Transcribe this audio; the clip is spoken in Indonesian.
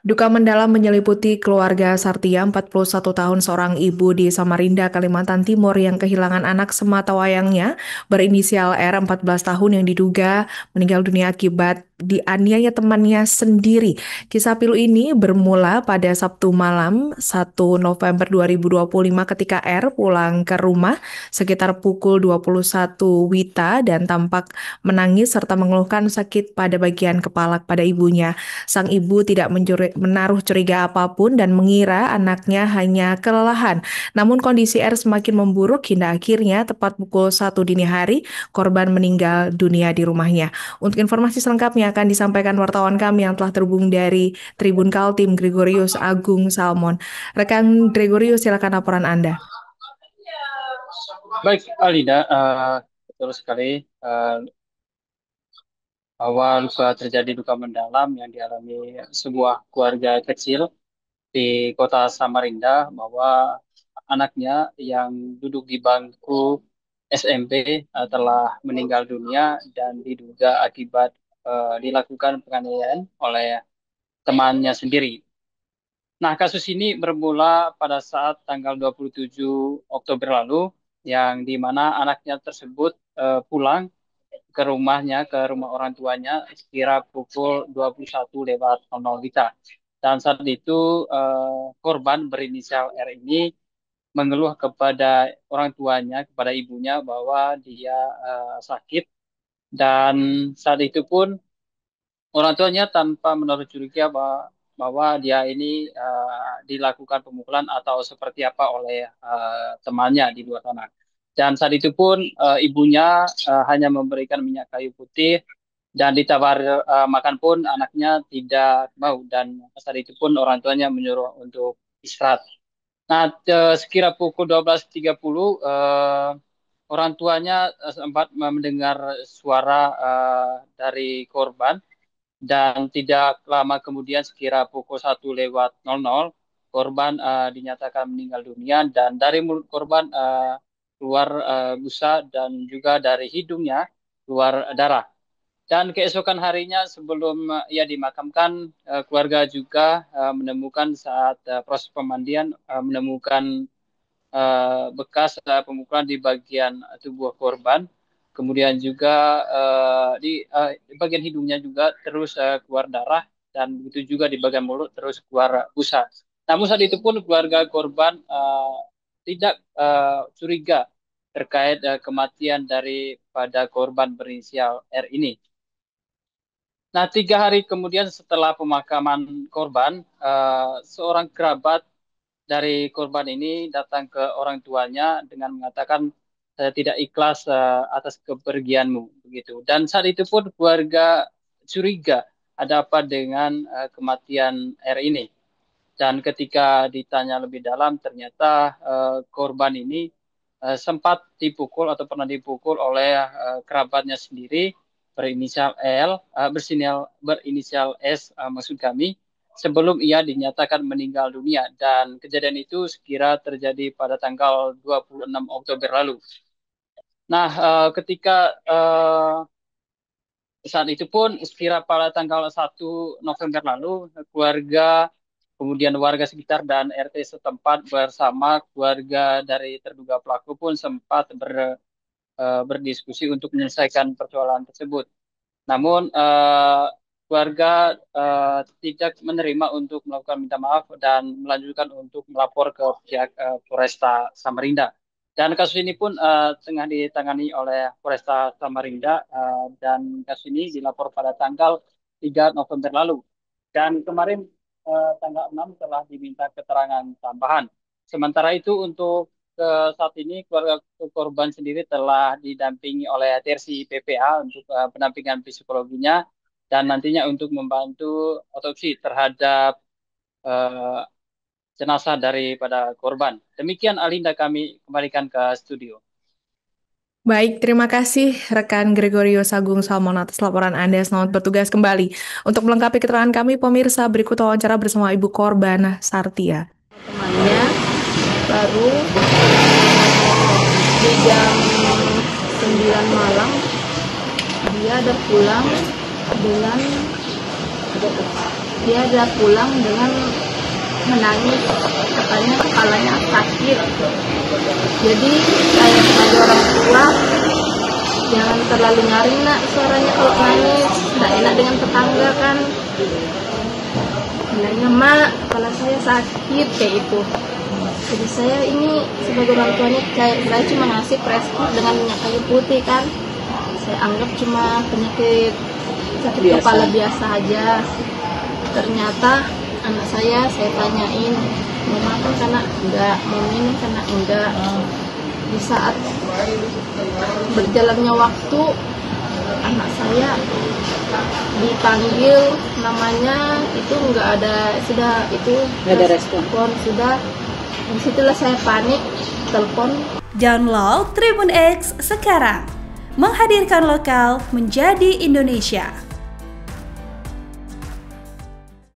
Duka mendalam menyeliputi keluarga Sartia, 41 tahun, seorang ibu di Samarinda, Kalimantan Timur yang kehilangan anak sematawayangnya berinisial R, 14 tahun, yang diduga meninggal dunia akibat dianiaya temannya sendiri. Kisah pilu ini bermula pada Sabtu malam 1 November 2025 ketika R pulang ke rumah sekitar pukul 21 WITA dan tampak menangis serta mengeluhkan sakit pada bagian kepala pada ibunya. Sang ibu tidak menaruh curiga apapun dan mengira anaknya hanya kelelahan. Namun kondisi R semakin memburuk hingga akhirnya tepat pukul 1 dini hari korban meninggal dunia di rumahnya. Untuk informasi selengkapnya akan disampaikan wartawan kami yang telah terhubung dari Tribun Kaltim, Gregorius Agung Salmon. Rekan Gregorius, silakan laporan Anda. Baik, Alida, betul sekali bahwa terjadi duka mendalam yang dialami sebuah keluarga kecil di kota Samarinda bahwa anaknya yang duduk di bangku SMP telah meninggal dunia dan diduga akibat dilakukan penganiayaan oleh temannya sendiri. Nah, kasus ini bermula pada saat tanggal 27 Oktober lalu, yang di mana anaknya tersebut pulang ke rumahnya, ke rumah orang tuanya, sekira pukul 21:00 WITA. Dan saat itu korban berinisial R ini mengeluh kepada orang tuanya, kepada ibunya bahwa dia sakit. Dan saat itu pun orang tuanya tanpa menaruh curiga bahwa dia ini dilakukan pemukulan atau seperti apa oleh temannya di luar sana. Dan saat itu pun ibunya hanya memberikan minyak kayu putih dan ditawar makan pun anaknya tidak mau, dan saat itu pun orang tuanya menyuruh untuk istirahat. Nah, sekira pukul 12:30 orang tuanya sempat mendengar suara dari korban, dan tidak lama kemudian sekira pukul 1:00 korban dinyatakan meninggal dunia, dan dari mulut korban keluar busa dan juga dari hidungnya keluar darah. Dan keesokan harinya sebelum ia dimakamkan, keluarga juga menemukan saat proses pemandian menemukan bekas pemukulan di bagian tubuh korban. Kemudian juga di bagian hidungnya juga terus keluar darah, dan begitu juga di bagian mulut terus keluar busa. Namun saat itu pun keluarga korban tidak curiga terkait kematian daripada korban berinisial R ini. Nah, 3 hari kemudian setelah pemakaman korban, seorang kerabat dari korban ini datang ke orang tuanya dengan mengatakan, saya tidak ikhlas atas kepergianmu, begitu. Dan saat itu pun keluarga curiga ada apa dengan kematian R ini. Dan ketika ditanya lebih dalam, ternyata korban ini sempat dipukul atau pernah dipukul oleh kerabatnya sendiri berinisial L, berinisial S, maksud kami, sebelum ia dinyatakan meninggal dunia. Dan kejadian itu sekira terjadi pada tanggal 26 Oktober lalu. Nah, ketika saat itu pun sekira pada tanggal 1 November lalu, keluarga, kemudian warga sekitar dan RT setempat bersama keluarga dari terduga pelaku pun sempat berdiskusi untuk menyelesaikan persoalan tersebut. Namun keluarga tidak menerima untuk melakukan minta maaf dan melanjutkan untuk melapor ke pihak Polresta Samarinda. Dan kasus ini pun tengah ditangani oleh Polresta Samarinda, dan kasus ini dilapor pada tanggal 3 November lalu. Dan kemarin tanggal 6 telah diminta keterangan tambahan. Sementara itu untuk saat ini keluarga korban sendiri telah didampingi oleh Tersi PPA untuk pendampingan psikologinya, dan nantinya untuk membantu otopsi terhadap uh, jenazah daripada korban. Demikian Alinda, kami kembalikan ke studio. Baik, terima kasih rekan Gregorius Agung Salmon atas laporan Anda. Selamat bertugas kembali. Untuk melengkapi keterangan kami, pemirsa, berikut wawancara bersama ibu korban Sartia. Temannya baru di jam 9 malam dia ada pulang dengan dia pulang dengan menangis, katanya kepalanya sakit. Jadi saya sebagai orang tua jangan terlalu nyaring nak suaranya kalau nangis, tidak enak dengan tetangga kan. Bilangnya, mak, kepala saya sakit kayak itu. Jadi saya ini sebagai orang tuanya, saya cuma ngasih prescrip dengan minyak kayu putih kan. Saya anggap cuma penyakit sakit kepala biasa aja. Ternyata anak saya tanyain, mau makan karena enggak, mau minum karena enggak. Di saat berjalannya waktu, anak saya dipanggil namanya, itu enggak ada, sudah itu enggak ada respon, sudah. Disitulah saya panik, telepon. Download Tribun X sekarang, menghadirkan lokal menjadi Indonesia.